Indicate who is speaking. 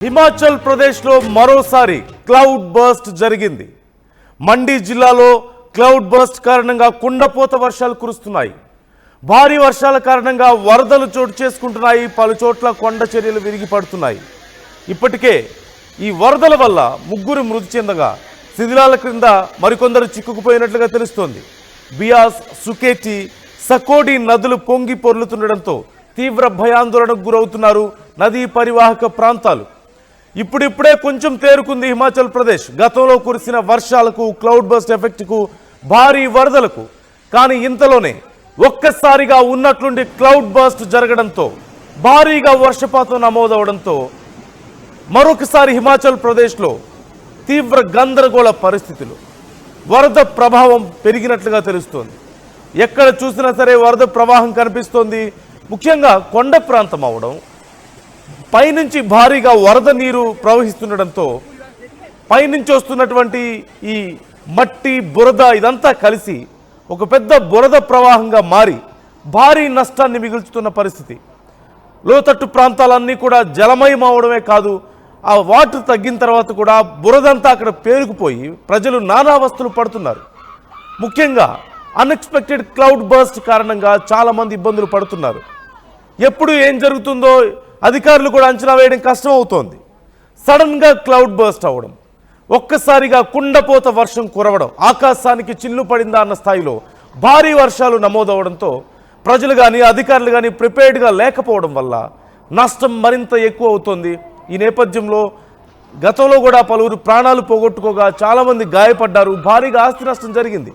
Speaker 1: హిమాచల్ ప్రదేశ్లో మరోసారి cloud burst జరిగింది. మండి జిల్లాలో క్లౌడ్ బర్స్ట్ కారణంగా కుండపోత వర్షాలు కురుస్తున్నాయి. భారీ వర్షాల కారణంగా వరదలు చోటు చేసుకుంటున్నాయి. పలు చోట్ల కొండ చర్యలు విరిగి పడుతున్నాయి. ఇప్పటికే ఈ వరదల వల్ల ముగ్గురు మృతి చెందగా శిథిలాల క్రింద మరికొందరు చిక్కుకుపోయినట్లుగా తెలుస్తోంది. బియాస్, సుకేటి, సకోడి నదులు పొంగి పొర్లుతుండడంతో తీవ్ర భయాందోళనకు గురవుతున్నారు నదీ పరివాహక ప్రాంతాలు. ఇప్పుడిప్పుడే కొంచెం తేరుకుంది హిమాచల్ ప్రదేశ్. గతంలో కురిసిన వర్షాలకు, క్లౌడ్ బర్స్ట్ ఎఫెక్ట్కు, భారీ వరదలకు. కానీ ఇంతలోనే ఒక్కసారిగా ఉన్నట్లుండి క్లౌడ్ బర్స్ట్ జరగడంతో భారీగా వర్షపాతం నమోదవడంతో మరొకసారి హిమాచల్ ప్రదేశ్లో తీవ్ర గందరగోళ పరిస్థితులు, వరద ప్రభావం పెరిగినట్లుగా తెలుస్తోంది. ఎక్కడ చూసినా సరే వరద ప్రవాహం కనిపిస్తోంది. ముఖ్యంగా కొండ ప్రాంతం అవడం, పైనుంచి భారీగా వరద నీరు ప్రవహిస్తుండడంతో పైనుంచి వస్తున్నటువంటి ఈ మట్టి, బురద ఇదంతా కలిసి ఒక పెద్ద బురద ప్రవాహంగా మారి భారీ నష్టాన్ని మిగుల్చుతున్న పరిస్థితి. లోతట్టు ప్రాంతాలన్నీ కూడా జలమయం అవడమే కాదు, ఆ వాటర్ తగ్గిన తర్వాత కూడా బురదంతా అక్కడ పేరుకుపోయి ప్రజలు నానావస్థలు పడుతున్నారు. ముఖ్యంగా అన్ఎక్స్పెక్టెడ్ క్లౌడ్ బర్స్ట్ కారణంగా చాలామంది ఇబ్బందులు పడుతున్నారు. ఎప్పుడు ఏం జరుగుతుందో అధికారులు కూడా అంచనా వేయడం కష్టం అవుతోంది. సడన్గా క్లౌడ్ బర్స్ట్ అవ్వడం, ఒక్కసారిగా కుండపోత వర్షం కురవడం, ఆకాశానికి చిల్లు పడిందా అన్న స్థాయిలో భారీ వర్షాలు నమోదవడంతో ప్రజలు కానీ అధికారులు కానీ ప్రిపేర్డ్గా లేకపోవడం వల్ల నష్టం మరింత ఎక్కువ అవుతోంది. ఈ నేపథ్యంలో గతంలో కూడా పలువురు ప్రాణాలు పోగొట్టుకోగా చాలామంది గాయపడ్డారు. భారీగా ఆస్తి నష్టం జరిగింది.